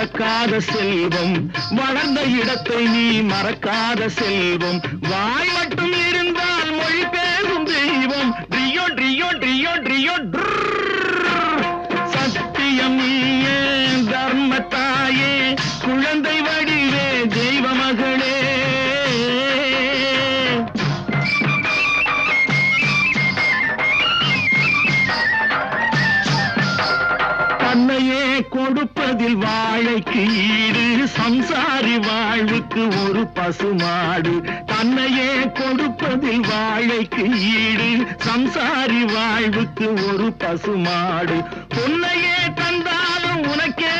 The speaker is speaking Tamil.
மறக்காத செல்வம், வளர்ந்த இடத்தை நீ மறக்காத செல்வம், வாய் மட்டும் இருந்தால் மொழி பேசும் தெய்வம். ட்ரியோ ட்ரியோ ட்ரியோ ட்ரியோ சத்தியம் நீயே தர்மத்தாயே, குழந்தை வடிவே தெய்வ மகளே. தன்னையே கொடுப்பதில் வாழைக்கு ஈடு, சம்சாரி வாழ்வுக்கு ஒரு பசுமாடு. தன்னையே கொடுப்பதில் வாழைக்கு ஈடு, சம்சாரி வாழ்வுக்கு ஒரு பசுமாடு. பொன்னையே தந்தாலும் உனக்கே